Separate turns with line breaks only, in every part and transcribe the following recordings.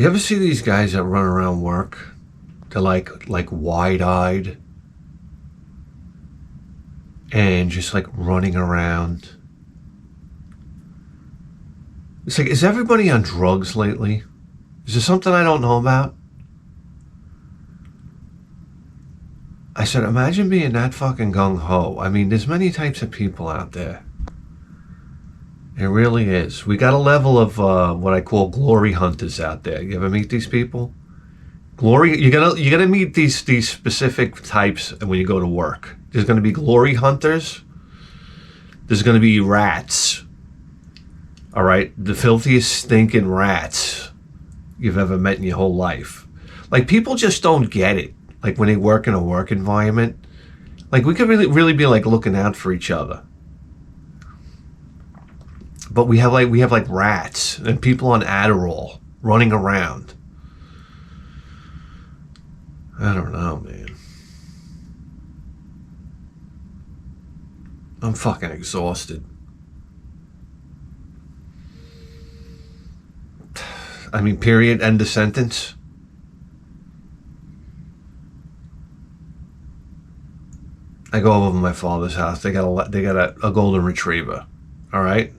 You ever see these guys that run around work? They're like wide-eyed and just like running around. It's like, is everybody on drugs lately? Is there something I don't know about? I said, imagine being that fucking gung-ho. I mean, there's many types of people out there. It really is. We got a level of what I call glory hunters out there. You ever meet these people? Glory, you're gonna meet these specific types when you go to work. There's gonna be glory hunters. There's gonna be rats. All right, the filthiest stinking rats you've ever met in your whole life. Like, people just don't get it. Like, when they work in a work environment, like, we could really be like looking out for each other. But we have like rats and people on Adderall running around. I don't know, man. I'm fucking exhausted. I mean, period, end of sentence. I go over to my father's house. They got a golden retriever. All right.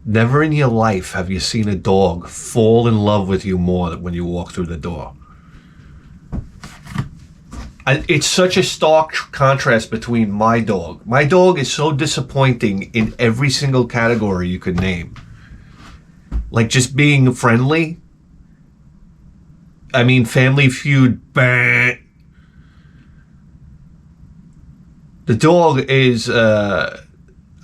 Never in your life have you seen a dog fall in love with you more than when you walk through the door. It's such a stark contrast between my dog. My dog is so disappointing in every single category you could name. Like, just being friendly. I mean, Family Feud. Bah. The dog is,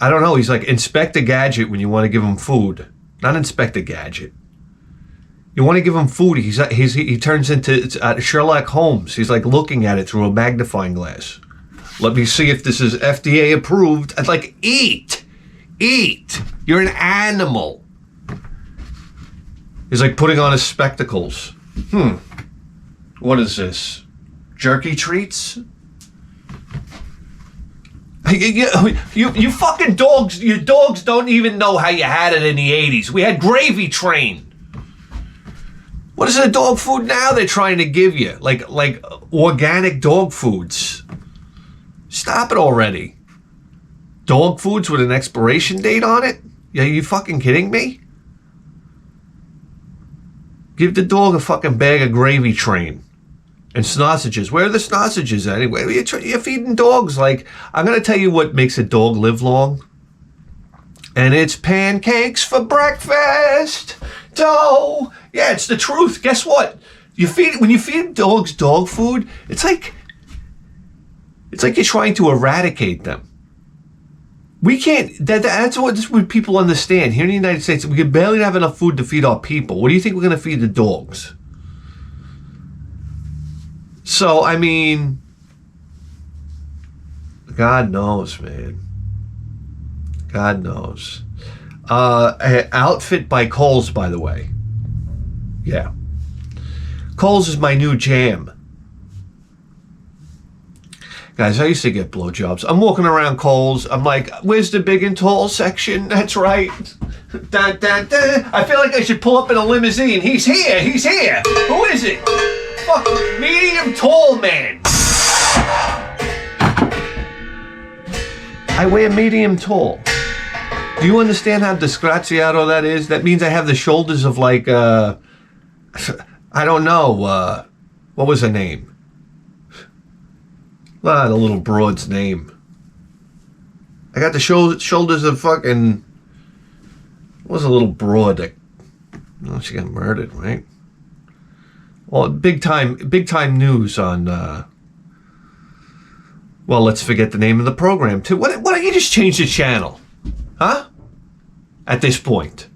I don't know, he's like Inspector Gadget when you want to give him food. Not Inspector Gadget. You want to give him food, he turns into Sherlock Holmes. He's like looking at it through a magnifying glass. Let me see if this is FDA approved. I'd like, eat. You're an animal. He's like putting on his spectacles. What is this? Jerky treats? You fucking dogs, your dogs don't even know how you had it in the 80s. We had Gravy Train. What is the dog food now they're trying to give you? Like organic dog foods. Stop it already. Dog foods with an expiration date on it? Are you fucking kidding me? Give the dog a fucking bag of Gravy Train. And sausages. Where are the sausages anyway? You're feeding dogs. Like, I'm going to tell you what makes a dog live long. And it's pancakes for breakfast. Dough. Yeah, it's the truth. Guess what? When you feed dogs dog food, it's like you're trying to eradicate them. We can't. That's what people understand. Here in the United States, we can barely have enough food to feed our people. What do you think we're going to feed the dogs? So, I mean, God knows, man. God knows. Outfit by Kohl's, by the way. Yeah. Kohl's is my new jam. Guys, I used to get blowjobs. I'm walking around Kohl's. I'm like, where's the big and tall section? That's right. Dun, dun, dun. I feel like I should pull up in a limousine. He's here. Who is it? Fuck, medium tall man. I wear medium tall. Do you understand how disgraziato that is? That means I have the shoulders of like, I don't know, what was her name? The little broad's name. I got the shoulders of fucking, what was a little broad that, she got murdered, right? Well, big time news on, well, let's forget the name of the program too. Why don't you just change the channel? Huh? At this point.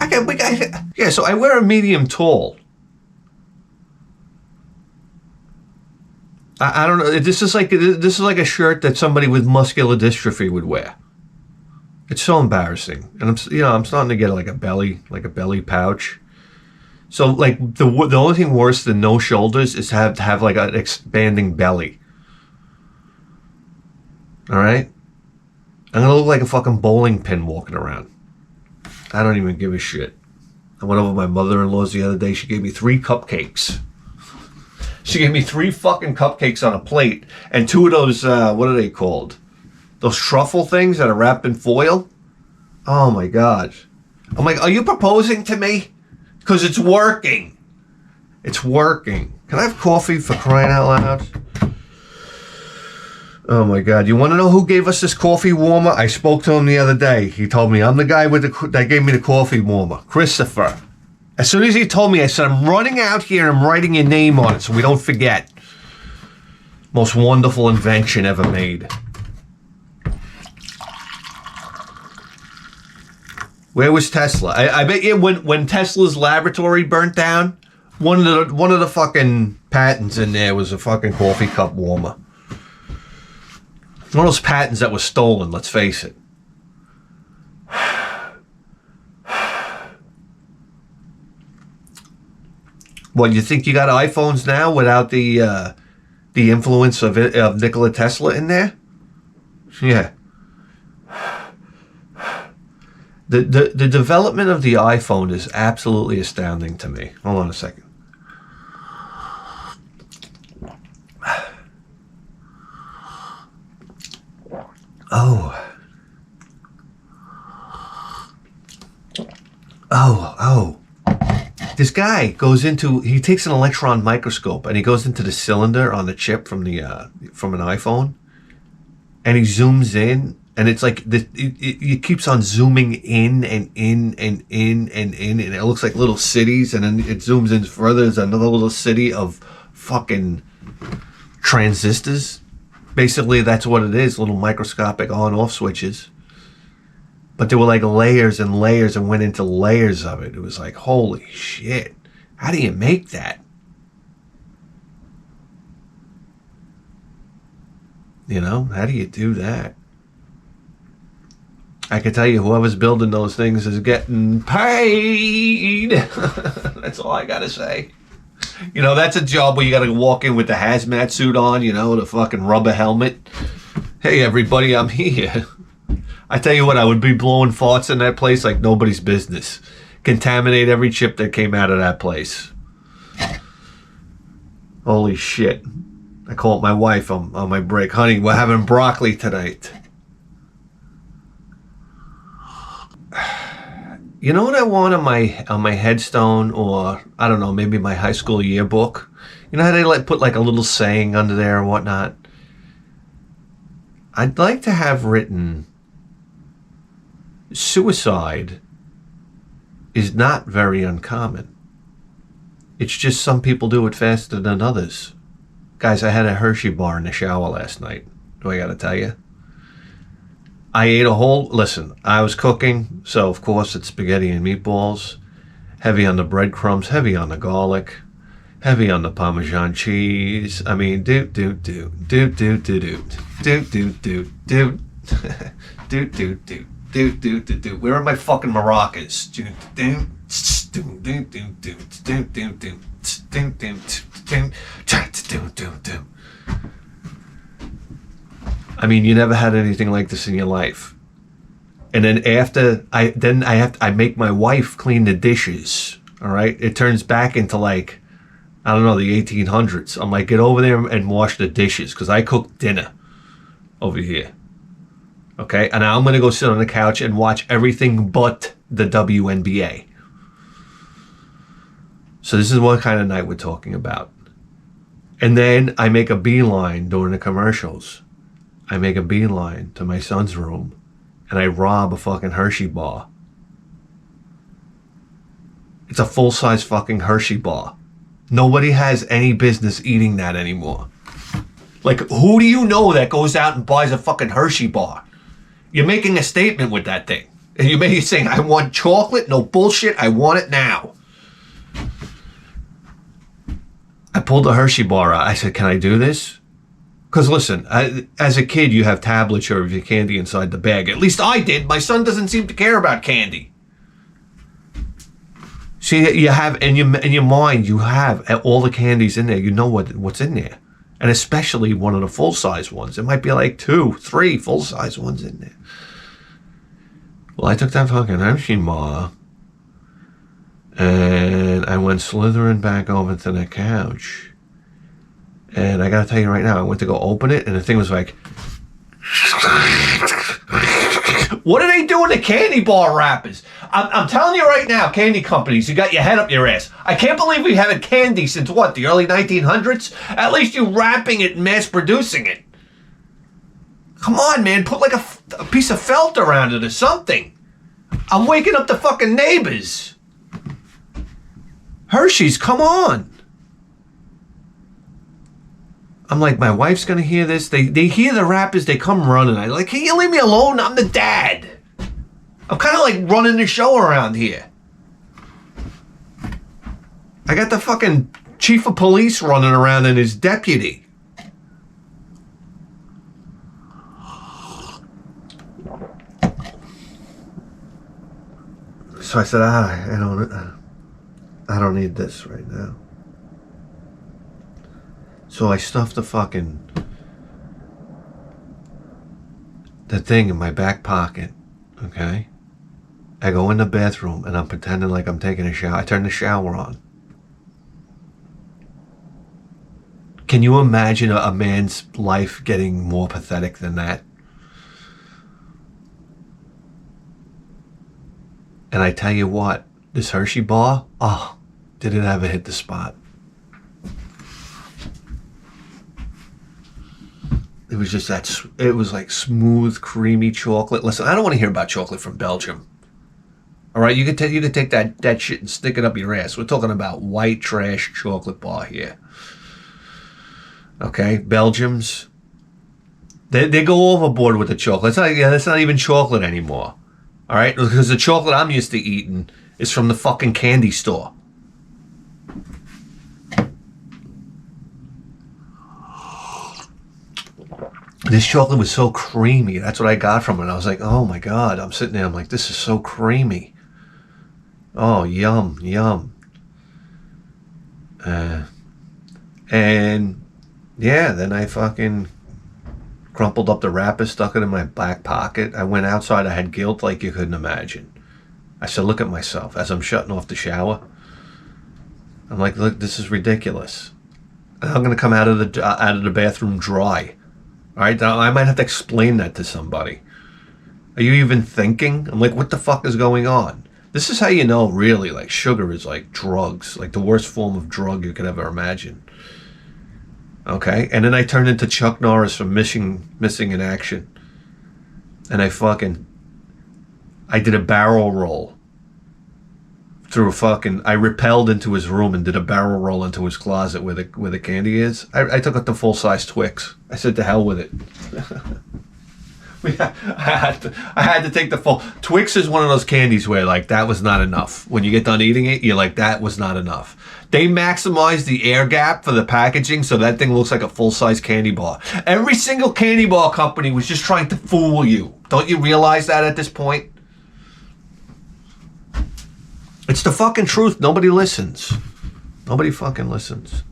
Yeah, so I wear a medium tall. I don't know. This is like a shirt that somebody with muscular dystrophy would wear. It's so embarrassing. And I'm starting to get like a belly pouch. So, like, the only thing worse than no shoulders is to have like an expanding belly. All right? I'm going to look like a fucking bowling pin walking around. I don't even give a shit. I went over to my mother-in-law's the other day. She gave me 3 cupcakes. She gave me 3 fucking cupcakes on a plate. And 2 of those, what are they called? Those truffle things that are wrapped in foil. Oh my God. I'm like, are you proposing to me? Because it's working. It's working. Can I have coffee, for crying out loud? Oh my God. You want to know who gave us this coffee warmer? I spoke to him the other day. He told me, I'm the guy that gave me the coffee warmer. Christopher. As soon as he told me, I said, I'm running out here and I'm writing your name on it so we don't forget. Most wonderful invention ever made. Where was Tesla? I bet you when Tesla's laboratory burnt down, one of the fucking patents in there was a fucking coffee cup warmer. One of those patents that was stolen, let's face it. What, you think you got iPhones now without the influence of Nikola Tesla in there? Yeah. The development of the iPhone is absolutely astounding to me. Hold on a second. Oh. This guy he takes an electron microscope and he goes into the cylinder on the chip from an iPhone, and he zooms in, and it's like it keeps on zooming in and in and in and in, and it looks like little cities, and then it zooms in further. There's another little city of fucking transistors. Basically, that's what it is, little microscopic on-off switches. But there were like layers and layers and went into layers of it. It was like, holy shit. How do you make that? You know, how do you do that? I can tell you, whoever's building those things is getting paid. That's all I got to say. You know, that's a job where you got to walk in with the hazmat suit on, you know, the fucking rubber helmet. Hey, everybody, I'm here. I tell you what, I would be blowing farts in that place like nobody's business. Contaminate every chip that came out of that place. Holy shit. I called my wife on my break. Honey, we're having broccoli tonight. You know what I want on my headstone, or I don't know, maybe my high school yearbook? You know how they put like a little saying under there and whatnot? I'd like to have written, suicide is not very uncommon. It's just some people do it faster than others. Guys, I had a Hershey bar in the shower last night. Do I gotta tell you? I ate listen, I was cooking, so of course it's spaghetti and meatballs. Heavy on the breadcrumbs, heavy on the garlic, heavy on the Parmesan cheese. I mean, do. Where are my fucking maracas? I mean, you never had anything like this in your life. And then after I make my wife clean the dishes. All right, it turns back into like, I don't know, the 1800s. I'm like, get over there and wash the dishes because I cook dinner over here. Okay, and now I'm gonna go sit on the couch and watch everything but the WNBA. So this is what kind of night we're talking about. And then I make a beeline during the commercials. I make a beeline to my son's room and I rob a fucking Hershey bar. It's a full-size fucking Hershey bar. Nobody has any business eating that anymore. Like, who do you know that goes out and buys a fucking Hershey bar? You're making a statement with that thing. And you're saying, I want chocolate, no bullshit, I want it now. I pulled the Hershey bar out. I said, can I do this? Because listen, as a kid, you have tablature of your candy inside the bag. At least I did. My son doesn't seem to care about candy. See, you have in your mind, you have all the candies in there. You know what's in there, and especially one of the full size ones. It might be like 2, 3 full size ones in there. Well, I took that fucking Hershey bar, And I went slithering back over to the couch. And I gotta tell you right now, I went to go open it, and the thing was like... What are they doing to candy bar wrappers? I'm telling you right now, candy companies, you got your head up your ass. I can't believe we haven't candy since what, the early 1900s? At least you wrapping it and mass producing it. Come on, man, put like a piece of felt around it or something. I'm waking up the fucking neighbors. Hershey's, come on. I'm like, my wife's gonna hear this. They hear the rappers, they come running. I like, can you leave me alone? I'm the dad. I'm kind of like running the show around here. I got the fucking chief of police running around and his deputy. So I said, I don't need this right now. So I stuffed the thing in my back pocket, okay? I go in the bathroom and I'm pretending like I'm taking a shower. I turn the shower on. Can you imagine a man's life getting more pathetic than that? And I tell you what, this Hershey bar, oh, did it ever hit the spot? It was just it was like smooth, creamy chocolate. Listen, I don't want to hear about chocolate from Belgium. All right, you could take that shit and stick it up your ass. We're talking about white trash chocolate bar here. Okay, Belgians, they go overboard with the chocolate. That's not even chocolate anymore. All right, because the chocolate I'm used to eating is from the fucking candy store. This chocolate was so creamy. That's what I got from it. I was like, oh my God. I'm sitting there. I'm like, this is so creamy. Oh, yum, yum. And yeah, then I fucking crumpled up the wrapper, stuck it in my back pocket. I went outside. I had guilt like you couldn't imagine. I said, look at myself as I'm shutting off the shower. I'm like, look, this is ridiculous. And I'm going to come out of the bathroom dry. All right, I might have to explain that to somebody. Are you even thinking? I'm like, what the fuck is going on? This is how you know, really, like, sugar is like drugs, like the worst form of drug you could ever imagine. Okay, and then I turned into Chuck Norris from Missing in Action. And I did a barrel roll through I repelled into his room and did a barrel roll into his closet where the candy is. I took out the full-size Twix. I said to hell with it. I had to take the full... Twix is one of those candies where, like, that was not enough. When you get done eating it, you're like, that was not enough. They maximized the air gap for the packaging so that thing looks like a full-size candy bar. Every single candy bar company was just trying to fool you. Don't you realize that at this point? It's the fucking truth. Nobody listens. Nobody fucking listens.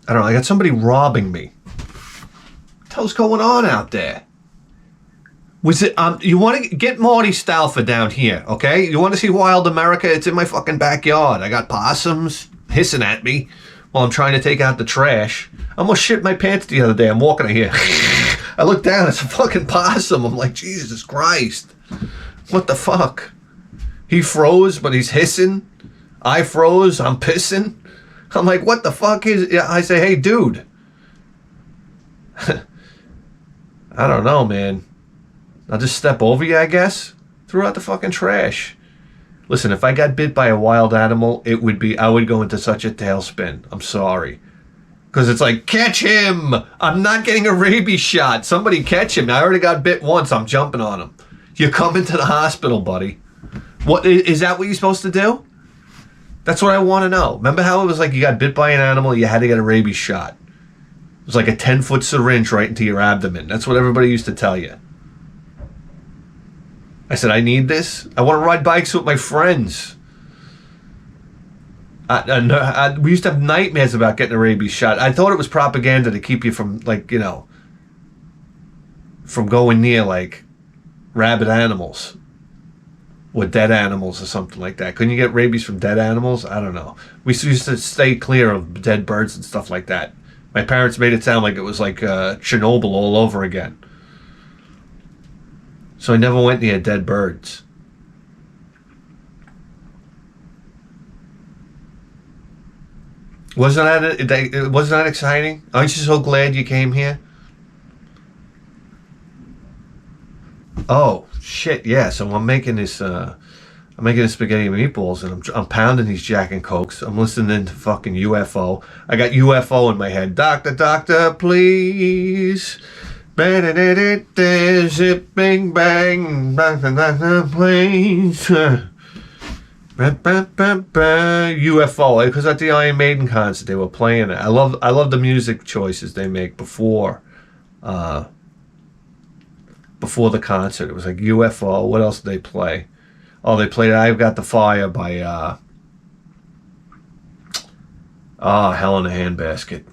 I don't know. I got somebody robbing me. What the hell's going on out there? Was it, you want to get Marty Stauffer down here, okay? You want to see Wild America? It's in my fucking backyard. I got possums hissing at me while I'm trying to take out the trash. I almost shit my pants the other day. I'm walking in here. I look down. It's a fucking possum. I'm like, Jesus Christ. What the fuck? He froze, but he's hissing. I froze, I'm pissing. I'm like, what the fuck is... I say, hey, dude. I don't know, man. I'll just step over you, I guess. Threw out the fucking trash. Listen, if I got bit by a wild animal, I would go into such a tailspin. I'm sorry. Because it's like, catch him! I'm not getting a rabies shot. Somebody catch him. I already got bit once. I'm jumping on him. You're coming to the hospital, buddy. What is that what you're supposed to do? That's what I want to know. Remember how it was like you got bit by an animal, you had to get a rabies shot. It was like a 10-foot syringe right into your abdomen. That's what everybody used to tell you. I said, I need this. I want to ride bikes with my friends. We used to have nightmares about getting a rabies shot. I thought it was propaganda to keep you from, like, you know, from going near, like, rabid animals. Or dead animals or something like that. Couldn't you get rabies from dead animals? I don't know. We used to stay clear of dead birds and stuff like that. My parents made it sound like it was like Chernobyl all over again. So I never went near dead birds. Wasn't that exciting? Aren't you so glad you came here? Oh shit! Yeah. So I'm making this. I'm making the spaghetti and meatballs, and I'm pounding these Jack and Cokes. I'm listening to fucking UFO. I got UFO in my head. Doctor, doctor, please. Zip, bang, bang. Doctor, doctor, please. UFO. Because at the Iron Maiden concert, they were playing it. I love the music choices they make before the concert. It was like UFO. What else did they play? Oh, they played I've Got the Fire by Hell in a Handbasket.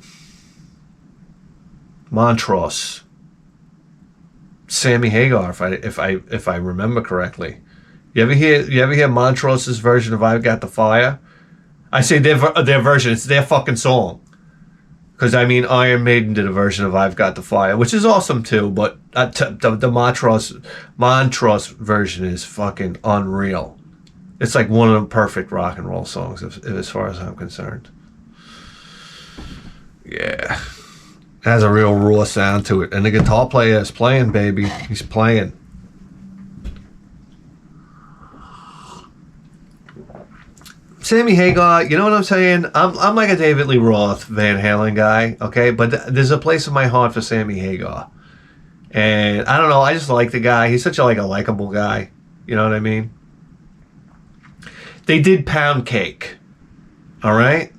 Montrose. Sammy Hagar, if I remember correctly. You ever hear Montrose's version of I've Got the Fire? I say their version, it's their fucking song. Because, I mean, Iron Maiden did a version of I've Got the Fire, which is awesome, too, but the Montrose version is fucking unreal. It's like one of the perfect rock and roll songs, as far as I'm concerned. Yeah. It has a real raw sound to it. And the guitar player is playing, baby. He's playing. Sammy Hagar, you know what I'm saying? I'm like a David Lee Roth Van Halen guy, okay? But there's a place in my heart for Sammy Hagar. And I don't know, I just like the guy. He's such a likable guy. You know what I mean? They did Pound Cake. All right?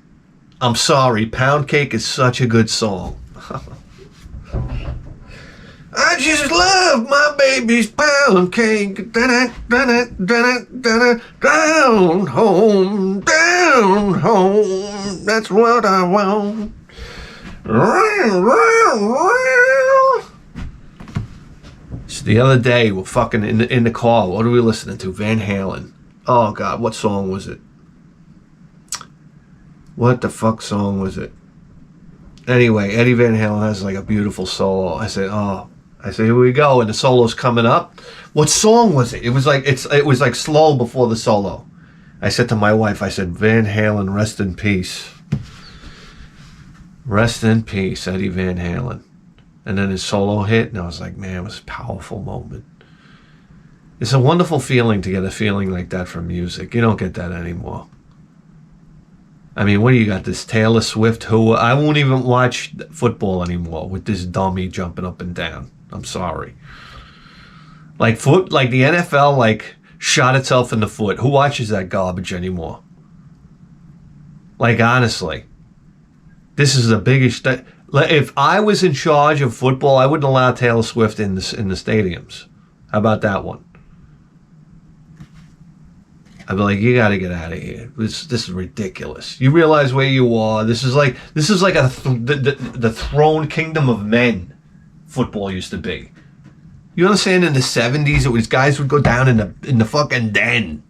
I'm sorry, Pound Cake is such a good song. I just love my baby's pound cake. Down home, down home. That's what I want. So the other day, we're fucking in the car. What are we listening to? Van Halen. Oh God, what song was it? What the fuck song was it? Anyway, Eddie Van Halen has like a beautiful solo. I said, here we go, and the solo's coming up. What song was it? It was like slow before the solo. I said to my wife, I said, Van Halen, rest in peace. Rest in peace, Eddie Van Halen. And then his solo hit, and I was like, man, it was a powerful moment. It's a wonderful feeling to get a feeling like that from music. You don't get that anymore. I mean, what do you got? This Taylor Swift, who I won't even watch football anymore with this dummy jumping up and down. I'm sorry. Like the NFL, shot itself in the foot. Who watches that garbage anymore? Like, honestly, this is the biggest. If I was in charge of football, I wouldn't allow Taylor Swift in the stadiums. How about that one? I'd be like, you got to get out of here. This is ridiculous. You realize where you are. This is like the throne kingdom of men. Football used to be. You understand? In the 70s, it was guys would go down in the fucking den.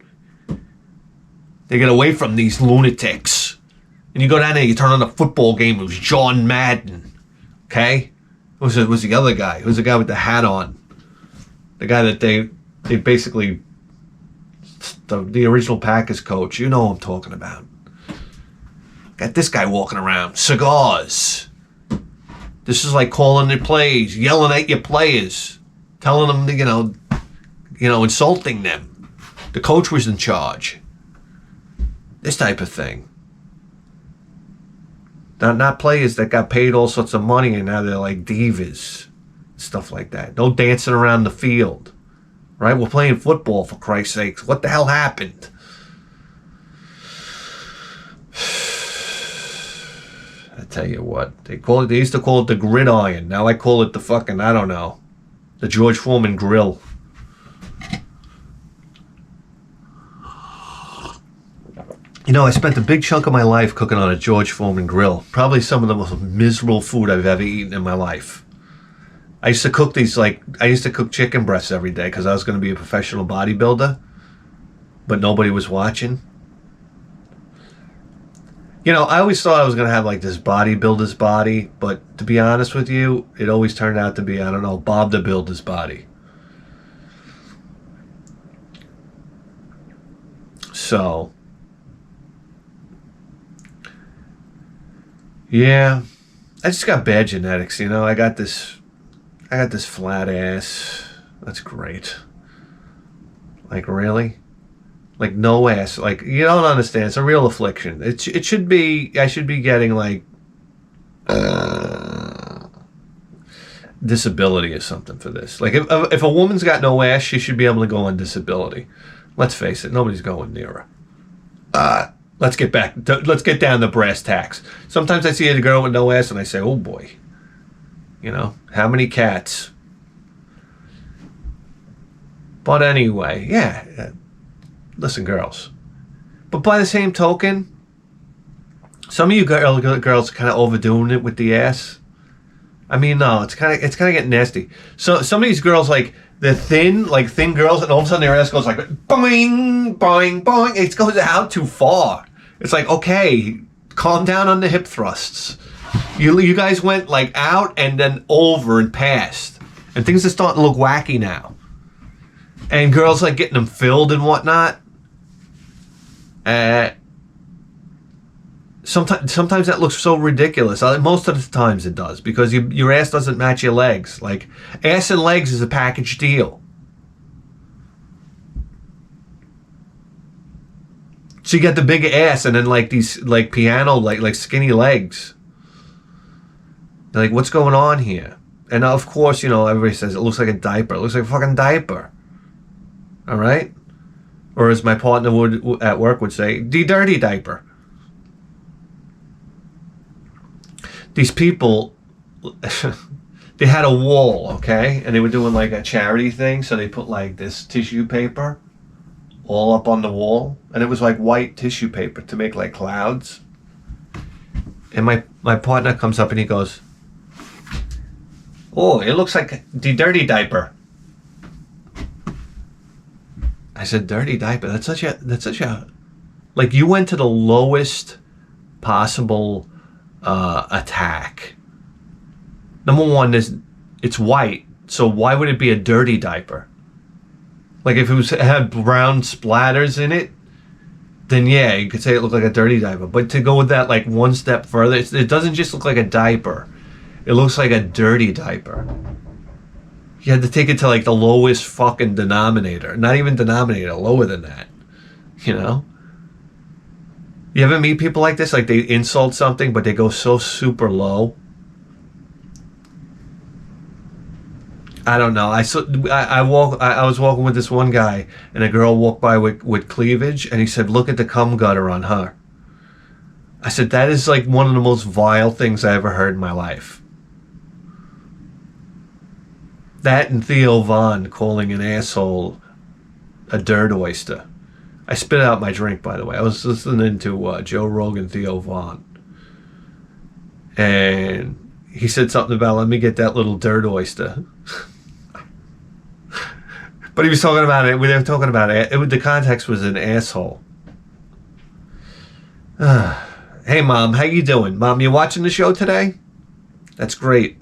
They get away from these lunatics, and you go down there. You turn on a football game. It was John Madden. Okay, it was the other guy. It was the guy with the hat on. The guy that they basically. The original Packers coach, you know what I'm talking about. Got this guy walking around, cigars. This is like calling the plays, yelling at your players, telling them, insulting them. The coach was in charge. This type of thing. Not players that got paid all sorts of money and now they're like divas, stuff like that. No dancing around the field. Right? We're playing football, for Christ's sakes. What the hell happened? I tell you what. They used to call it the gridiron. Now I call it the fucking, I don't know, the George Foreman grill. You know, I spent a big chunk of my life cooking on a George Foreman grill. Probably some of the most miserable food I've ever eaten in my life. I used to cook chicken breasts every day because I was going to be a professional bodybuilder. but nobody was watching. You know, I always thought I was going to have like this bodybuilder's body, but to be honest with you, it always turned out to be, I don't know, Bob the Builder's body. So, yeah, I just got bad genetics, you know. I got this flat ass. That's great. Like, really? Like, no ass. Like, you don't understand. It's a real affliction. It should be, I should be getting, like, disability or something for this. Like, if a woman's got no ass, she should be able to go on disability. Let's face it, nobody's going near her. Let's get down to brass tacks. Sometimes I see a girl with no ass and I say, oh boy. You know, how many cats? But anyway, yeah. Listen, girls. But by the same token, some of you girls are kind of overdoing it with the ass. I mean, no, it's kind of getting nasty. So some of these girls, like, they're thin girls, and all of a sudden their ass goes like boing, boing, boing. It goes out too far. It's like, okay, calm down on the hip thrusts. You guys went like out and then over and past, and things are starting to look wacky now. And girls like getting them filled and whatnot. Sometimes that looks so ridiculous. Most of the times it does, because your ass doesn't match your legs. Like, ass and legs is a package deal. So you got the big ass and then like these like piano like skinny legs. They're like, what's going on here? And of course, you know, everybody says it looks like a diaper. It looks like a fucking diaper. All right? Or as my partner at work would say, the dirty diaper. These people, they had a wall, okay? And they were doing like a charity thing, so they put like this tissue paper all up on the wall. And it was like white tissue paper to make like clouds. And my partner comes up and he goes, oh, it looks like the dirty diaper. I said, dirty diaper? That's such a, like, you went to the lowest possible attack. Number one, it's white, so why would it be a dirty diaper? Like, if it had brown splatters in it, then yeah, you could say it looked like a dirty diaper. But to go with that like one step further, it doesn't just look like a diaper. It looks like a dirty diaper. You had to take it to like the lowest fucking denominator. Not even denominator, lower than that. You know? You ever meet people like this? Like, they insult something, but they go so super low. I don't know. I was walking with this one guy, and a girl walked by with cleavage, and he said, look at the cum gutter on her. I said, that is like one of the most vile things I ever heard in my life. That and Theo Von calling an asshole a dirt oyster. I spit out my drink, by the way. I was listening to Joe Rogan, Theo Von. And he said something about, let me get that little dirt oyster. But he was talking about it. We were talking about it. The context was an asshole. Hey, Mom, how you doing? Mom, you watching the show today? That's great.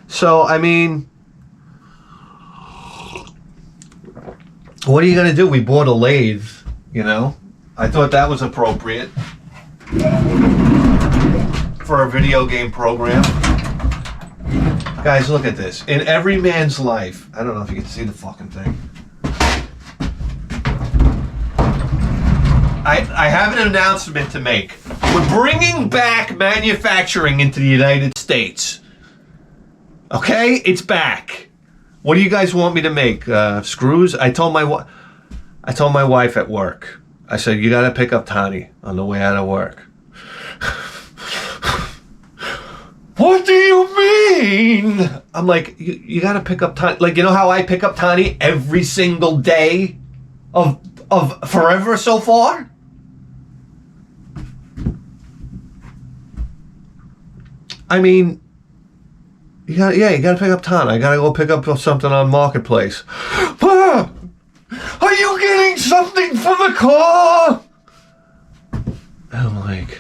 So, I mean, what are you going to do? We bought a lathe, you know? I thought that was appropriate for a video game program. Guys, look at this. In every man's life, I don't know if you can see the fucking thing. I have an announcement to make. We're bringing back manufacturing into the United States. Okay? It's back. What do you guys want me to make? Screws? I told my wife at work. I said, you got to pick up Tani on the way out of work. What do you mean? I'm like, you got to pick up Tani. Like, you know how I pick up Tani every single day of forever so far? I mean, You gotta pick up Tana. I gotta go pick up something on Marketplace. Ah! Are you getting something for the car? And I'm like,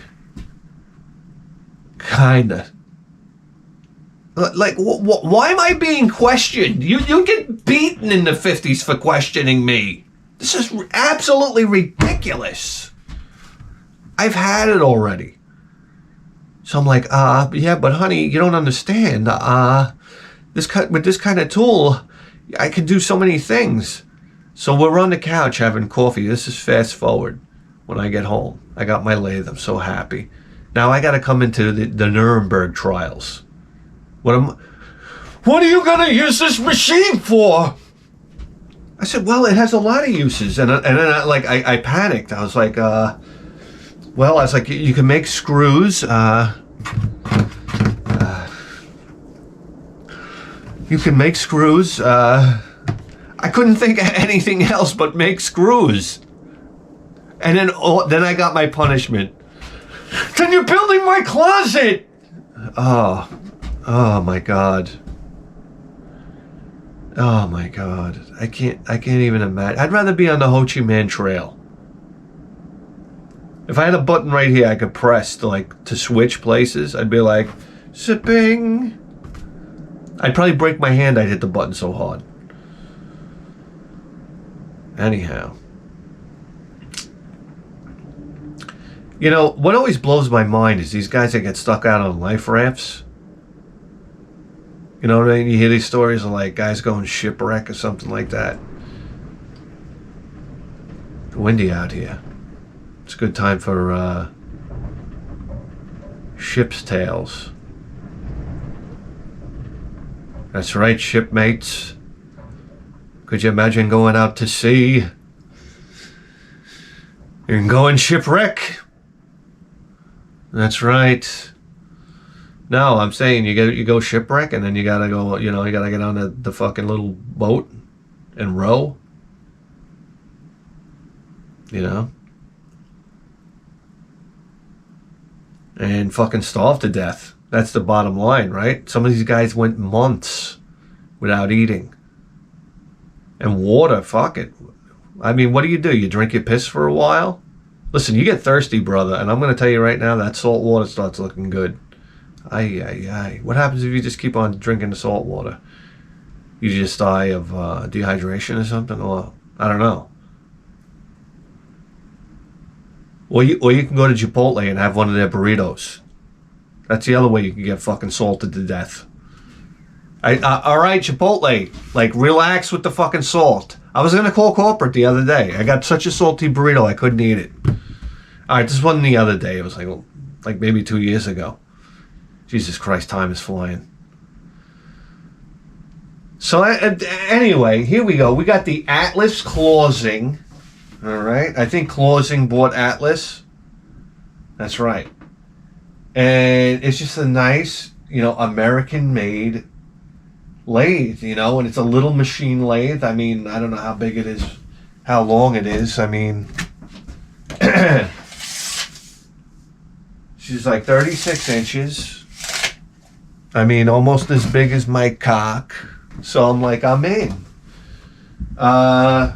kinda. Like, why am I being questioned? You get beaten in the 50s for questioning me. This is absolutely ridiculous. I've had it already. So I'm like, yeah, but honey, you don't understand. With this kind of tool, I can do so many things. So we're on the couch having coffee. This is fast forward when I get home. I got my lathe. I'm so happy. Now I got to come into the Nuremberg trials. What are you going to use this machine for? I said, well, it has a lot of uses. And then I panicked. I was like, you can make screws. You can make screws. I couldn't think of anything else but make screws. And then I got my punishment. Then you're building my closet. Oh my God. Oh my God. I can't even imagine. I'd rather be on the Ho Chi Minh Trail. If I had a button right here I could press to switch places, I'd be like, zipping. I'd probably break my hand. I'd hit the button so hard. Anyhow. You know, what always blows my mind is these guys that get stuck out on life rafts. You know what I mean? You hear these stories of like guys going shipwreck or something like that. It's windy out here. It's a good time for ship's tales. That's right, shipmates. Could you imagine going out to sea? You can go in shipwreck. That's right. No, I'm saying you go shipwreck and then you gotta go, you gotta get on the fucking little boat and row. And fucking starve to death. That's the bottom line, right? Some of these guys went months without eating. And water, fuck it. I mean, what do? You drink your piss for a while? Listen, you get thirsty, brother, and I'm going to tell you right now, that salt water starts looking good. Ay. What happens if you just keep on drinking the salt water? You just die of dehydration or something? Or, I don't know. Or you can go to Chipotle and have one of their burritos. That's the other way you can get fucking salted to death. All right, Chipotle, relax with the fucking salt. I was going to call corporate the other day. I got such a salty burrito, I couldn't eat it. All right, this wasn't the other day. It was like maybe 2 years ago. Jesus Christ, time is flying. So anyway, here we go. We got the Atlas closing. All right. I think closing bought Atlas. That's right. And it's just a nice, American-made lathe, and it's a little machine lathe. I mean, I don't know how big it is, how long it is. I mean, she's like 36 inches. I mean, almost as big as my cock. So I'm like, I'm in. Got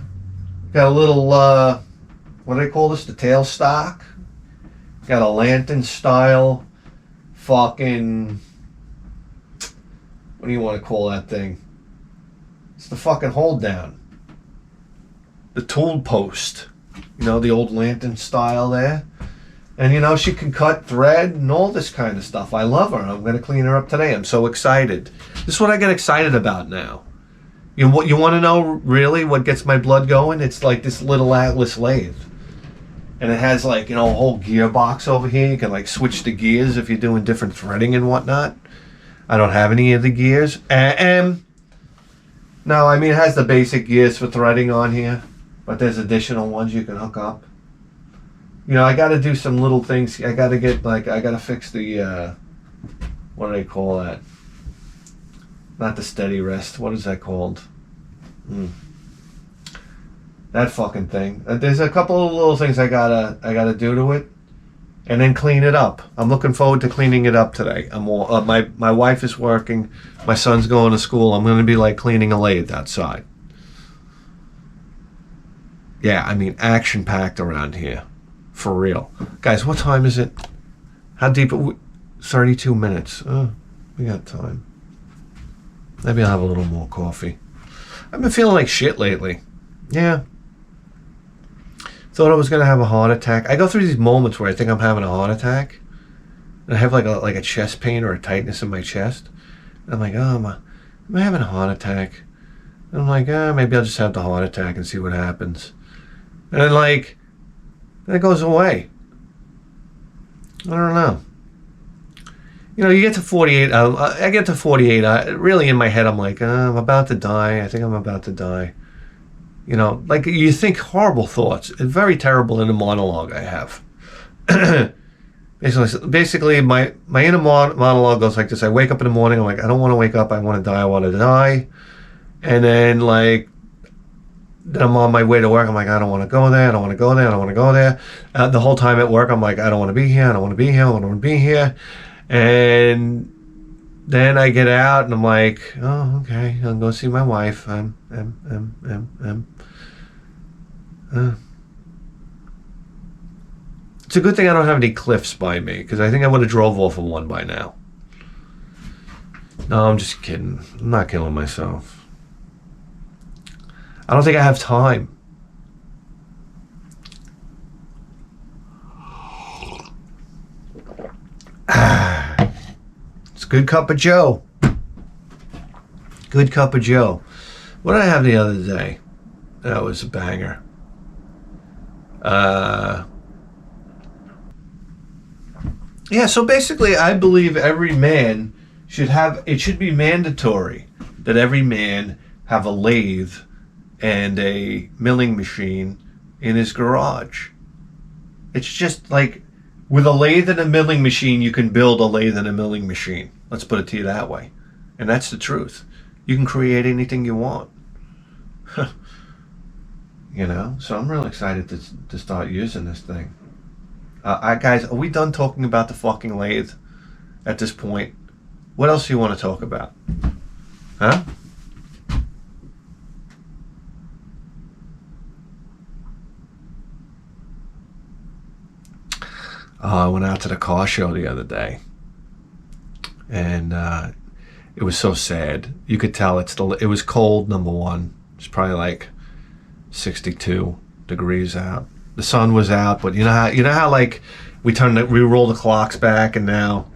a little, what do they call this? The tail stock. Got a lantern style fucking, what do you want to call that thing? It's the fucking hold down. The tool post. The old lantern style there. And she can cut thread and all this kind of stuff. I love her. I'm going to clean her up today. I'm so excited. This is what I get excited about now. You want to know really what gets my blood going? It's like this little Atlas lathe. And it has a whole gearbox over here. You can switch the gears if you're doing different threading and whatnot. I don't have any of the gears. No, I mean, it has the basic gears for threading on here. But there's additional ones you can hook up. I got to do some little things. I got to get, I got to fix the, what do they call that? Not the steady rest. What is that called? That fucking thing. There's a couple of little things I gotta do to it. and then clean it up. I'm looking forward to cleaning it up today. My wife is working. My son's going to school. I'm going to be like cleaning a lathe outside. Yeah, I mean, action-packed around here. For real. Guys, what time is it? How deep? 32 minutes. Oh, we got time. Maybe I'll have a little more coffee. I've been feeling like shit lately. Yeah. Thought I was going to have a heart attack. I go through these moments where I think I'm having a heart attack. And I have like a chest pain or a tightness in my chest. And I'm like, oh, am I having a heart attack? And I'm like, maybe I'll just have the heart attack and see what happens. And then like, it goes away. I don't know. You know, you get to 48. I get to 48. Really, in my head, I'm like, I'm about to die. I think I'm about to die. You know, like you think horrible thoughts. It's very terrible inner monologue I have. Basically, my inner monologue goes like this. I wake up in the morning. I'm like, I don't want to wake up. I want to die. I want to die. And then like, then I'm on my way to work. I'm like, I don't want to go there. I don't want to go there. I don't want to go there. The whole time at work, I'm like, I don't want to be here. I don't want to be here. I don't want to be here. And then I get out and I'm like, oh, okay, I'll go see my wife. It's a good thing I don't have any cliffs by me, because I think I would have drove off of one by now. No, I'm just kidding. I'm not killing myself. I don't think I have time. It's a good cup of Joe. Good cup of Joe. What did I have the other day? That was a banger. Yeah, so basically I believe every man it should be mandatory that every man have a lathe and a milling machine in his garage. It's just like, with a lathe and a milling machine, you can build a lathe and a milling machine. Let's put it to you that way. And that's the truth. You can create anything you want. You know? So I'm really excited to start using this thing. Guys, are we done talking about the fucking lathe at this point? What else do you want to talk about? Huh? I went out to the car show the other day, and it was so sad. You could tell it was cold, number one. It's probably like 62 degrees out. The sun was out, but you know how like we roll the clocks back, and now,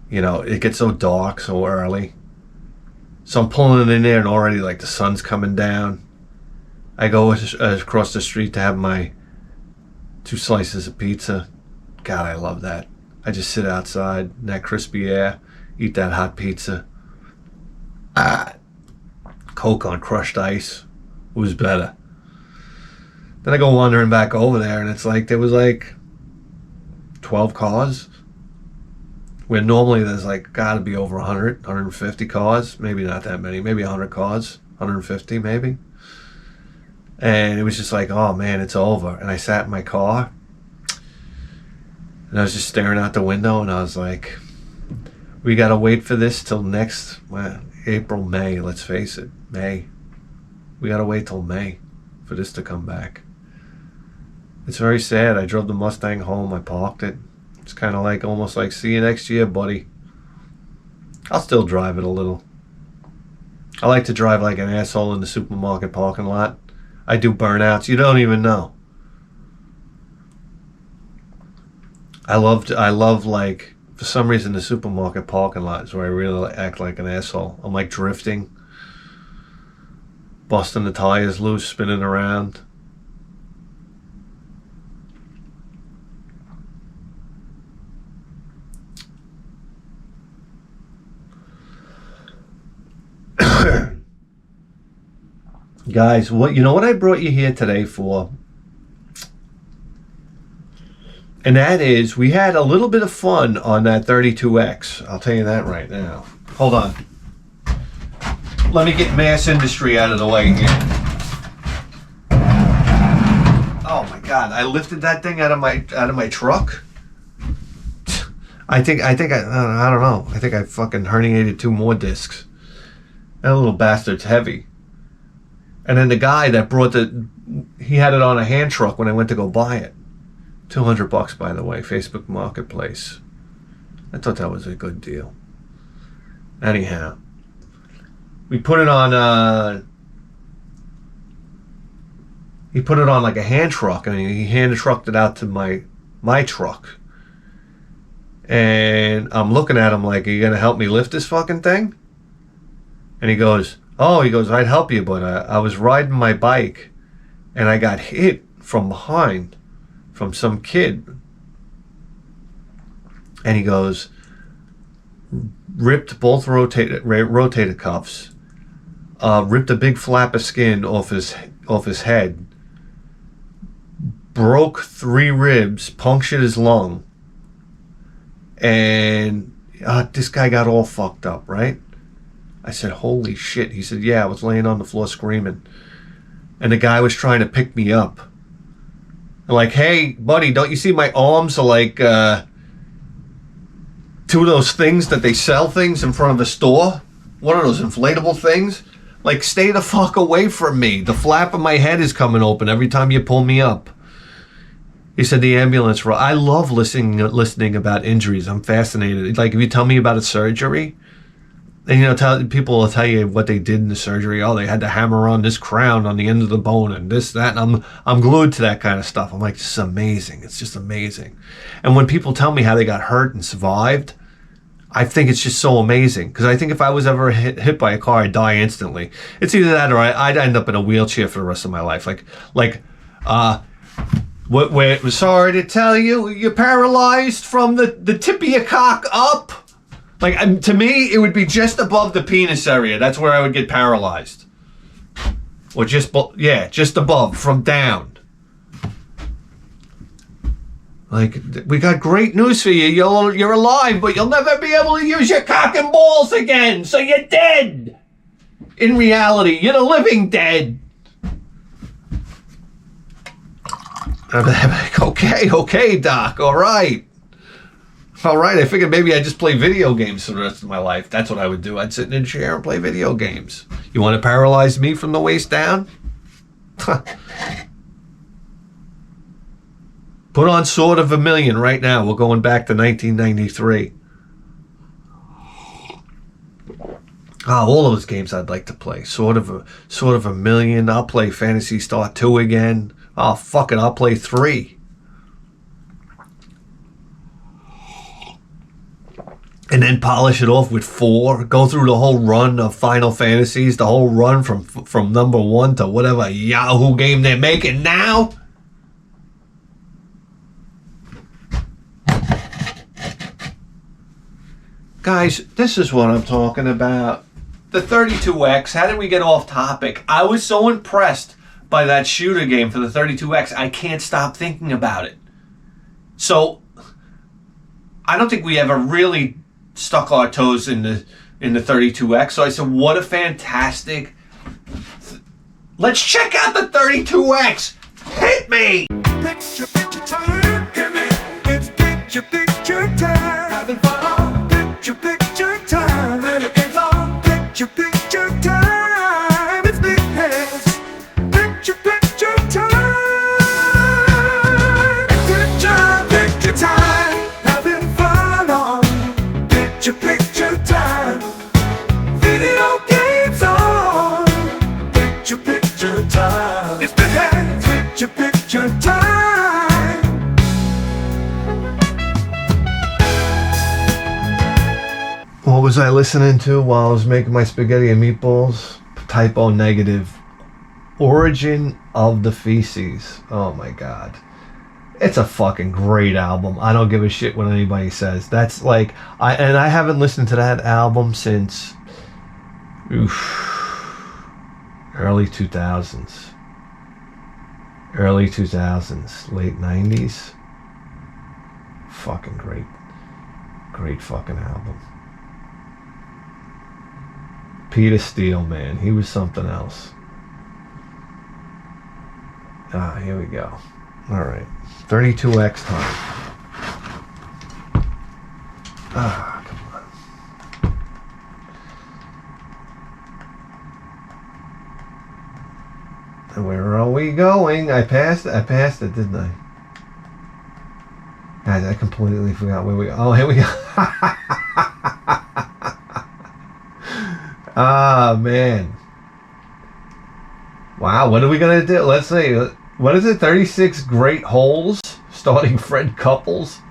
you know, it gets so dark so early. So I'm pulling it in there, and already like the sun's coming down. I go across the street to have my 2 slices of pizza. God, I love that. I just sit outside in that crispy air, eat that hot pizza. Coke on crushed ice was better. Then I go wandering back over there, and it's like there was like 12 cars, where normally there's like gotta be over 100, 150 cars. Maybe not that many, maybe 100 cars, 150 maybe. And it was just like, oh man, it's over. And I sat in my car, and I was just staring out the window, and I was like, we got to wait for this till next, April, May, let's face it, May. We got to wait till May for this to come back. It's very sad. I drove the Mustang home. I parked it. It's kind of like, almost like, see you next year, buddy. I'll still drive it a little. I like to drive like an asshole in the supermarket parking lot. I do burnouts. You don't even know. I love like, for some reason, the supermarket parking lot is where I really act like an asshole. I'm like drifting, busting the tires loose, spinning around. Guys, you know what I brought you here today for? And that is, we had a little bit of fun on that 32X. I'll tell you that right now. Hold on. Let me get mass industry out of the way here. Oh my God, I lifted that thing out of my truck. I don't know. I think I fucking herniated 2 more discs. That little bastard's heavy. And then the guy that brought he had it on a hand truck when I went to go buy it. $200, by the way, Facebook Marketplace. I thought that was a good deal. Anyhow, we put it on. He put it on like a hand truck, and he hand trucked it out to my truck. And I'm looking at him like, "Are you gonna help me lift this fucking thing?" And he goes, "I'd help you, but I was riding my bike, and I got hit from behind." From some kid. And he goes, ripped both rotator cuffs, ripped a big flap of skin off his head, broke 3 ribs, punctured his lung, and this guy got all fucked up, right? I said, holy shit. He said, yeah, I was laying on the floor screaming. And the guy was trying to pick me up. Like, hey, buddy, don't you see my arms are like 2 of those things that they sell things in front of a store? One of those inflatable things? Like, stay the fuck away from me. The flap of my head is coming open every time you pull me up. He said the ambulance. I love listening about injuries. I'm fascinated. Like, if you tell me about a surgery, and people will tell you what they did in the surgery. Oh, they had to hammer on this crown on the end of the bone and this, that. And I'm glued to that kind of stuff. I'm like, this is amazing. It's just amazing. And when people tell me how they got hurt and survived, I think it's just so amazing. Because I think if I was ever hit by a car, I'd die instantly. It's either that or I'd end up in a wheelchair for the rest of my life. We're sorry to tell you, you're paralyzed from the tip of your cock up. Like, to me, it would be just above the penis area. That's where I would get paralyzed. Or just above, from down. Like, we got great news for you. You're alive, but you'll never be able to use your cock and balls again. So you're dead. In reality, you're the living dead. I'm like, okay, doc, all right. All right, I figured maybe I'd just play video games for the rest of my life. That's what I would do. I'd sit in a chair and play video games. You want to paralyze me from the waist down? Put on Sword of a Million right now. We're going back to 1993. All those games I'd like to play. Sword of a Million. I'll play Phantasy Star 2 again. Oh, fuck it. I'll play 3. And then polish it off with 4. Go through the whole run of Final Fantasies, the whole run from number 1 to whatever Yahoo game they're making now. Guys, this is what I'm talking about. The 32X. How did we get off topic? I was so impressed by that shooter game for the 32X. I can't stop thinking about it. So, I don't think we ever really stuck our toes in the 32X. So I said, what a fantastic... Let's check out the 32X. Hit me! Picture time. Hit me. It's picture time. Having fun. Picture time. Let it get on. Picture time. It's big heads. Picture time. Picture time. Having fun on. Picture time. Video games on. Picture time. It's big heads. Picture time. What was I listening to while I was making my spaghetti and meatballs? Typo negative. Origin of the Feces. Oh my god. It's a fucking great album. I don't give a shit what anybody says. That's like, I haven't listened to that album since early 2000s. Early 2000s, late 90s. Fucking great. Great fucking album. Peter Steele, man. He was something else. Here we go. Alright. 32X time. Ah, come on. And where are we going? I passed it, didn't I? Guys, I completely forgot where we... Oh, here we go. Ah, man. Wow, what are we going to do? Let's see. What is it? 36 great holes? Starting friend couples?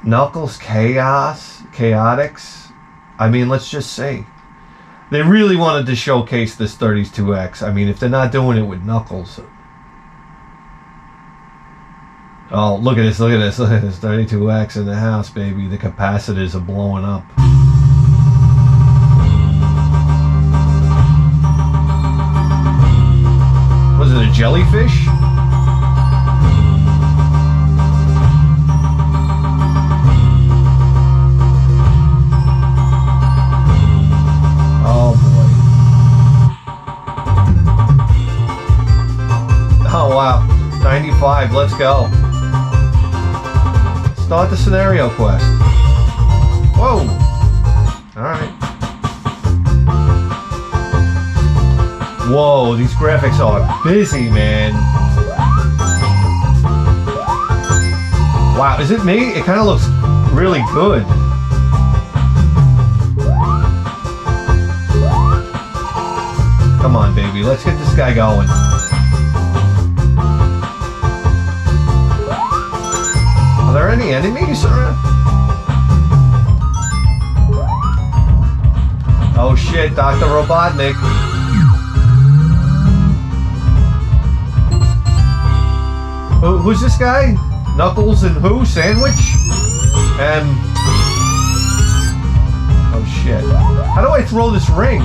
Knuckles Chaotix? I mean, let's just see. They really wanted to showcase this 32X. I mean, if they're not doing it with Knuckles... Oh, look at this, 32X in the house, baby. The capacitors are blowing up. Was it a jellyfish? Oh, boy. Oh, wow. 95, let's go. Start the scenario quest. Whoa! Alright. Whoa, these graphics are busy, man. Wow, is it me? It kind of looks really good. Come on, baby. Let's get this guy going. Are there any enemies around? Oh shit, Dr. Robotnik. Who's this guy? Knuckles and who? Sandwich? Oh shit. How do I throw this ring?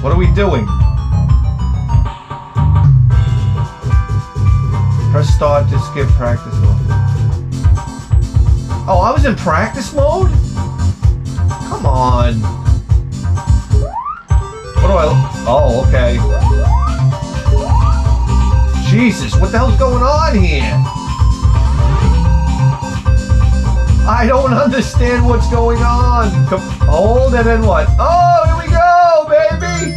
What are we doing? Press start to skip practice mode. Oh, I was in practice mode? Come on. What do I... Oh, okay. Jesus, what the hell's going on here? I don't understand what's going on. Hold and then what? Oh, here we go, baby!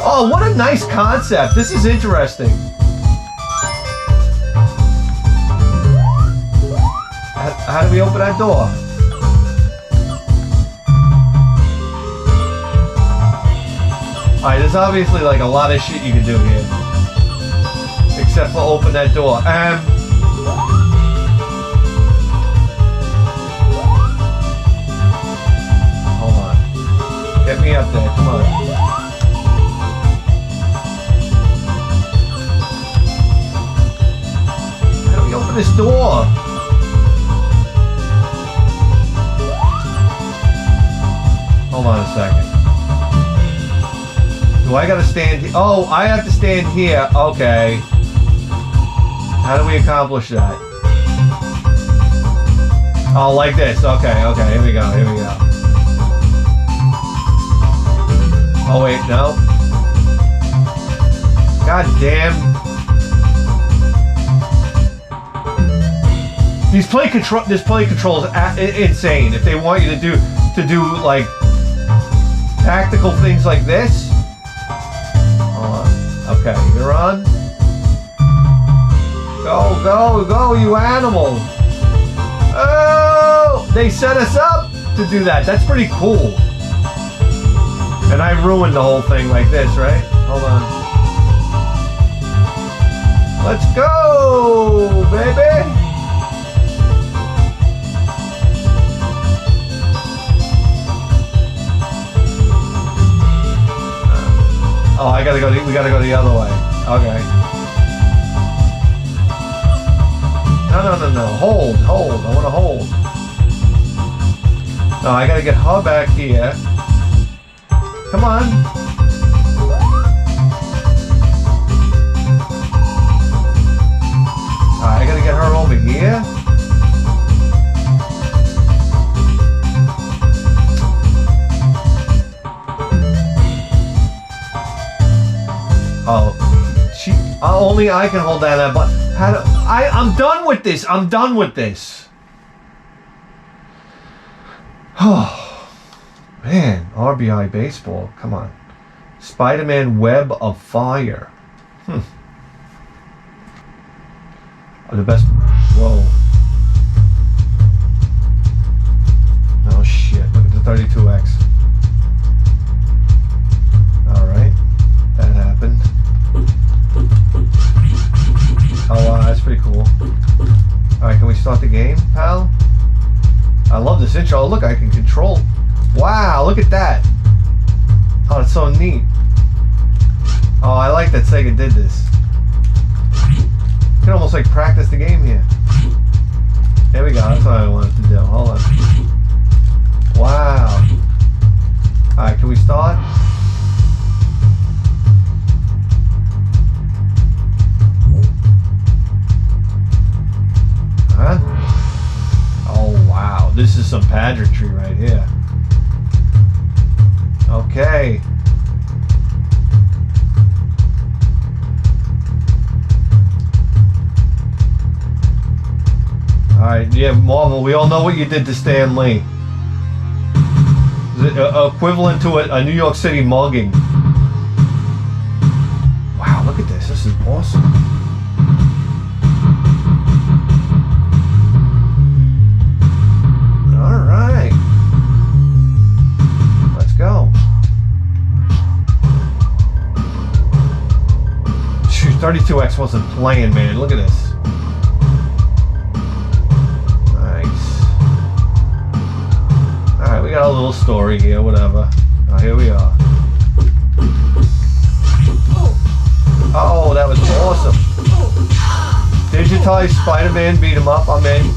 Oh, what a nice concept. This is interesting. How do we open that door? Alright, there's obviously like a lot of shit you can do here. Except for open that door. Hold on. Get me up there, come on. How do we open this door? Hold on a second. Do I gotta stand here? Oh, I have to stand here. Okay. How do we accomplish that? Oh, like this. Okay, here we go, Oh, wait, no. God damn. This play control is insane. If they want you to do like tactical things like this. Hold on. Okay, you're on. Go, you animal. Oh, they set us up to do that. That's pretty cool. And I ruined the whole thing like this, right? Hold on. Let's go, baby. Oh, we gotta go the other way. Okay. No. Hold. I wanna hold. No, I gotta get her back here. Come on. I gotta get her over here. Oh, only I can hold down that button. I'm done with this. I'm done with this. Oh, man. RBI Baseball. Come on. Spider-Man Web of Fire. The best. Whoa. Oh, shit. Look at the 32X. Alright. That happened. Oh, wow. That's pretty cool. Alright, can we start the game, pal? I love this intro. Look, I can control. Wow, look at that. Oh, it's so neat. Oh, I like that Sega did this. You can almost like practice the game here. There we go. That's what I wanted to do. Hold on. Wow. Alright, can we start? Huh? Oh, wow. This is some pageantry right here. Okay. Alright, yeah, Marvel, we all know what you did to Stan Lee. Equivalent to a New York City mugging. Wow, look at this. This is awesome. Alright. Let's go. Shoot, 32X wasn't playing, man. Look at this. We got a little story here, whatever. Oh, here we are. Oh, that was awesome. Digitized Spider-Man beat 'em up. I'm in.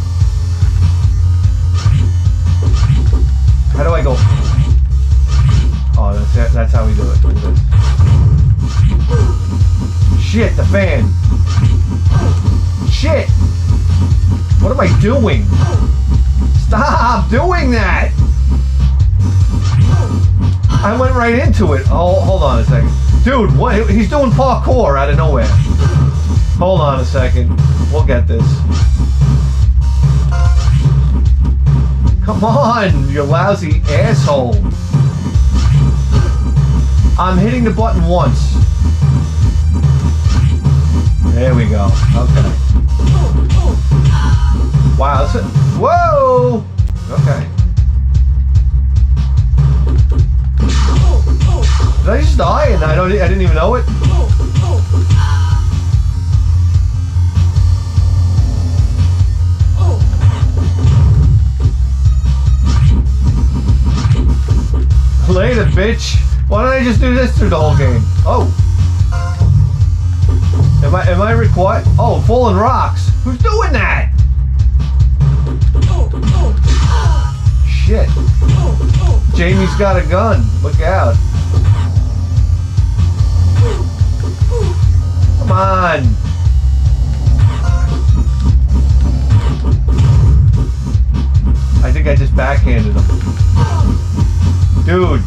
How do I go? Oh, that's how we do it. Look at this. Shit, the fan. Shit. What am I doing? Stop doing that. I went right into it. Oh, hold on a second. Dude, what? He's doing parkour out of nowhere. Hold on a second. We'll get this. Come on, you lousy asshole. I'm hitting the button once. There we go. Okay. Wow. That's it. Whoa! Okay. Did I just die and I didn't even know it? Later, bitch. Why don't I just do this through the whole game? Oh. Am I required? Oh, falling rocks. Who's doing that? Shit. Jamie's got a gun. Look out. Come on. I think I just backhanded him. Dude.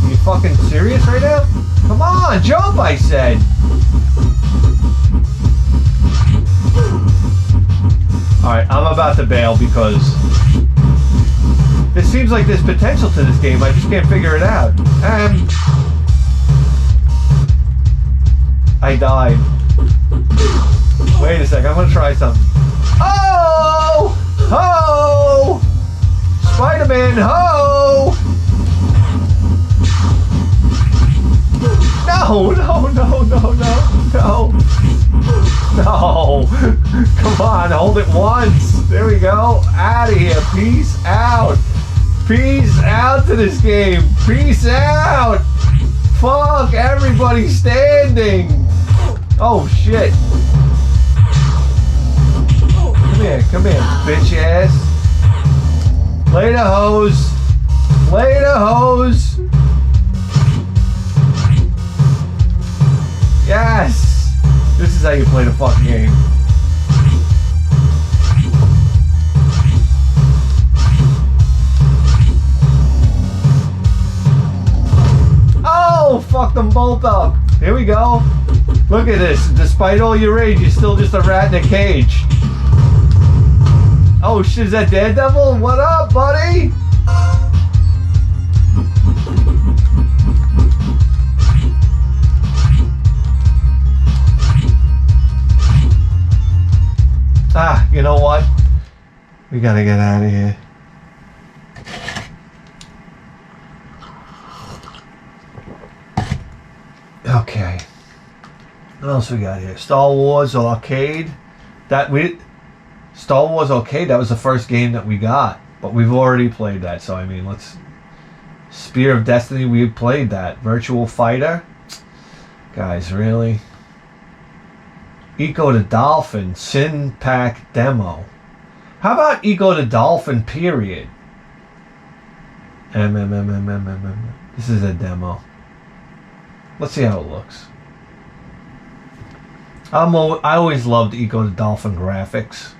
Are you fucking serious right now? Come on, jump, I said. Alright, I'm about to bail because it seems like there's potential to this game. I just can't figure it out. I died. Wait a sec, I'm gonna try something. Oh! Ho! Spider-Man, ho! No, no, no, no, no, no. No. Come on, hold it once. There we go. Out of here. Peace out. Peace out to this game. Peace out. Fuck, everybody standing. Oh, shit. Come here, bitch ass. Later, hoes. Later, hoes. Yes. This is how you play the fucking game. Oh, fuck them both up. Here we go. Look at this. Despite all your age, you're still just a rat in a cage. Oh shit, is that Daredevil? What up, buddy? Ah, you know what? We gotta get out of here. Okay. What else we got here? Star Wars Arcade. Star Wars Arcade, that was the first game that we got. But we've already played that, so I mean, let's... Spear of Destiny, we played that. Virtual Fighter. Guys, really? Eco the Dolphin, Sin Pack Demo. How about Eco the Dolphin, period? This is a demo. Let's see how it looks. I always loved Eco the Dolphin graphics.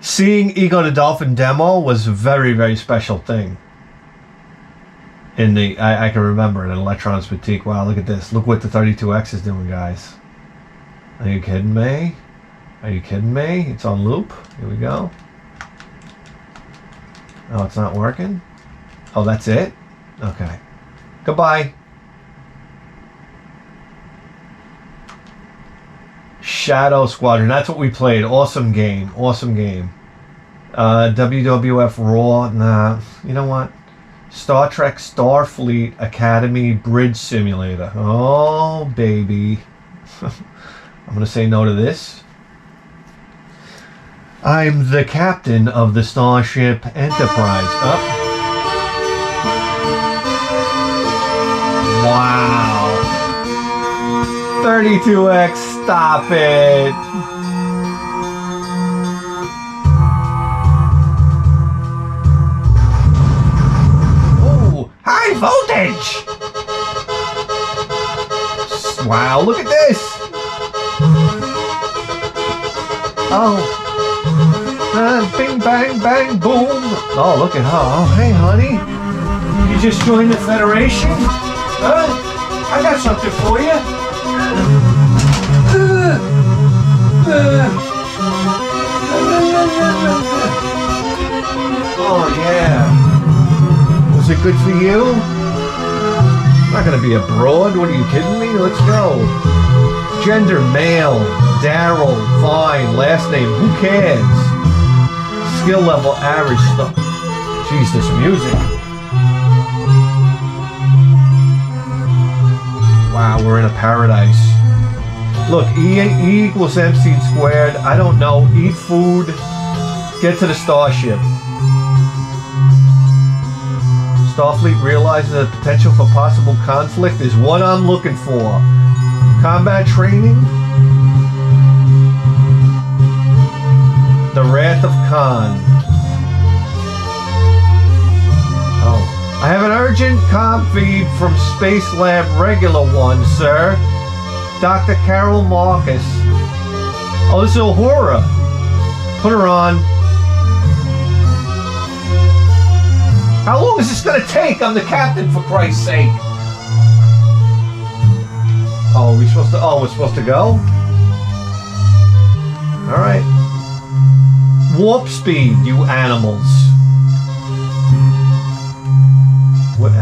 Seeing Eco the Dolphin demo was a very, very special thing. In the, I can remember in Electronics Boutique. Wow, look at this. Look what the 32X is doing, guys. Are you kidding me? Are you kidding me? It's on loop. Here we go. Oh, it's not working? Oh, that's it? Okay. Goodbye. Shadow Squadron. That's what we played. Awesome game. Awesome game. WWF Raw. Nah. You know what? Star Trek Starfleet Academy Bridge Simulator. Oh, baby. I'm going to say no to this. I'm the captain of the Starship Enterprise. Up. Wow. 32X, stop it. Oh, high voltage. Wow, look at this. Oh. Bing, bang, bang, boom. Oh, look at her. Oh, hey, honey. You just joined the Federation? Huh? I got something for you. Oh, yeah. Was it good for you? I'm not going to be a broad. What are you kidding me? Let's go. Gender, male. Daryl, fine. Last name, who cares? Skill level, average stuff. Jeez, this music. Wow, we're in a paradise. Look, E equals MC squared. I don't know. Eat food. Get to the starship. Starfleet realizes the potential for possible conflict is what I'm looking for. Combat training. The Wrath of Khan. Oh. I have an urgent comm feed from Space Lab Regular One, sir. Dr. Carol Marcus. Oh, this is Uhura. Put her on. How long is this going to take? I'm the captain, for Christ's sake. Oh, we're supposed to go? All right. Warp speed, you animals.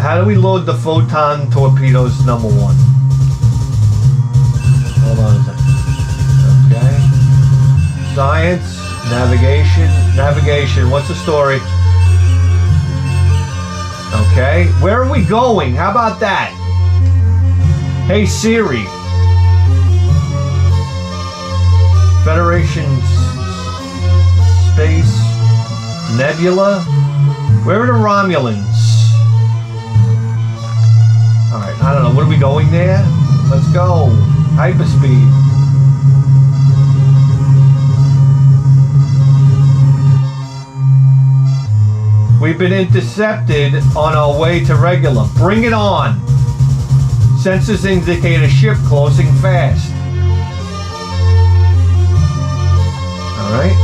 How do we load the photon torpedoes #1? Hold on a second. Okay. Science, navigation. What's the story? Okay. Where are we going? How about that? Hey Siri. Federation Space Nebula. Where are the Romulans? Alright, I don't know. What are we going there? Let's go. Hyperspeed. We've been intercepted on our way to Regular. Bring it on. Sensors indicate a ship closing fast. Alright.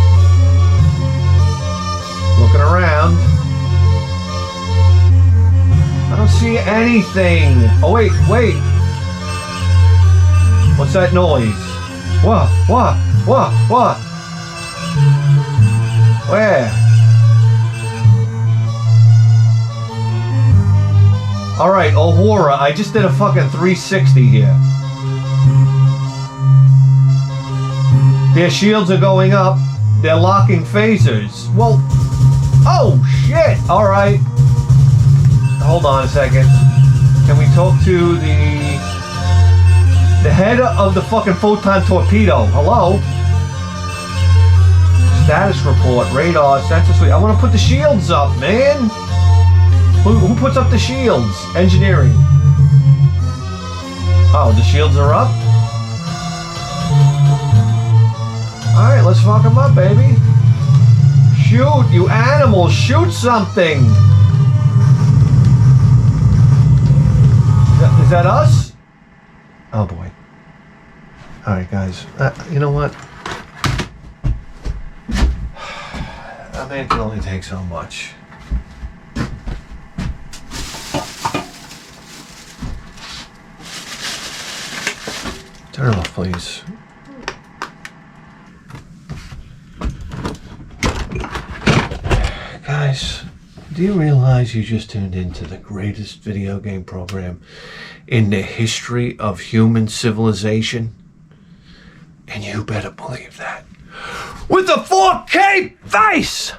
Looking around. I don't see anything. anything. Oh, wait. What's that noise? What? Where? Alright, Ohura, I just did a fucking 360 here. Their shields are going up. They're locking phasers. Well, oh shit! Alright. Hold on a second. Can we talk to the head of the fucking photon torpedo? Hello? Status report, radar, sensor suite. I want to put the shields up, man. Who puts up the shields? Engineering. Oh, the shields are up? Alright, let's fuck them up, baby. Shoot, you animals, shoot something! Is that us? Oh boy. Alright, guys. You know what? A man can only take so much. Turn it off, please. Guys, do you realize you just tuned into the greatest video game program in the history of human civilization? And you better believe that. With a 4K face!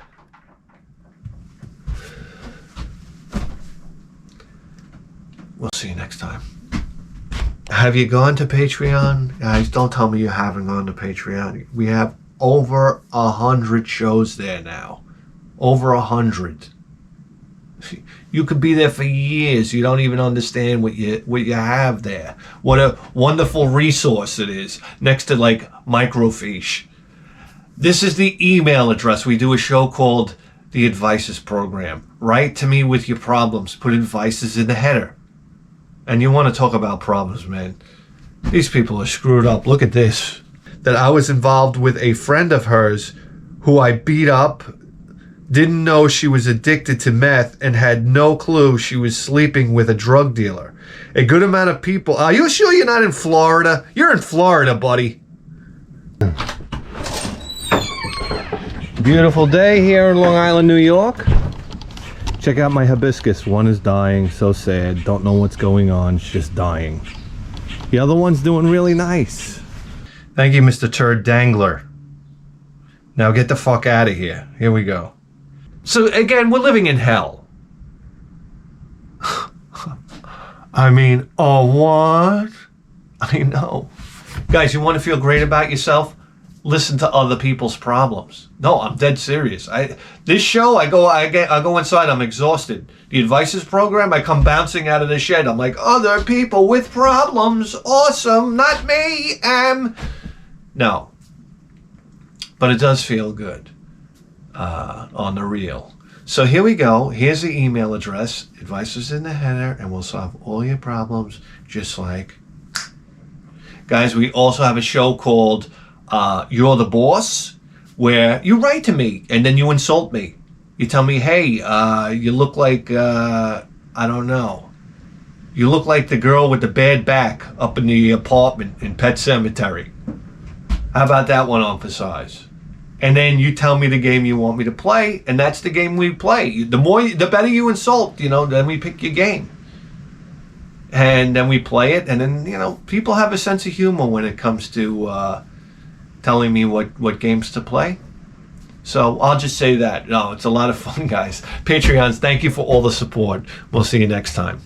We'll see you next time. Have you gone to Patreon? Guys, don't tell me you haven't gone to Patreon. We have over 100 shows there now. Over 100. You could be there for years. You don't even understand what you have there. What a wonderful resource it is. Next to like microfiche. This is the email address. We do a show called The Advices Program. Write to me with your problems. Put advices in the header. And you want to talk about problems, man. These people are screwed up. Look at this. That I was involved with a friend of hers who I beat up, didn't know she was addicted to meth, and had no clue she was sleeping with a drug dealer. A good amount of people... Are you sure you're not in Florida? You're in Florida, buddy.
Beautiful day here in Long Island, New York. Check out my hibiscus. One is dying, so sad. Don't know what's going on, it's just dying. The other one's doing really nice.
Thank you, Mr. Turd Dangler. Now get the fuck out of here. Here we go. So again, we're living in hell. I mean, oh what? I know. Guys, you want to feel great about yourself? Listen to other people's problems. No, I'm dead serious. This show, I go inside, I'm exhausted. The Advices Program, I come bouncing out of the shed. I'm like, other people with problems, awesome, not me, no. But it does feel good on the real. So here we go. Here's the email address. Advice is in the header, and we'll solve all your problems just like... Guys, we also have a show called You're the Boss, where you write to me, and then you insult me. You tell me, hey, you look like, I don't know. You look like the girl with the bad back up in the apartment in Pet Sematary. How about that one on for size? And then you tell me the game you want me to play, and that's the game we play. The better you insult, then we pick your game. And then we play it, and then, people have a sense of humor when it comes to telling me what games to play. So I'll just say that. No, it's a lot of fun, guys. Patreons, thank you for all the support. We'll see you next time.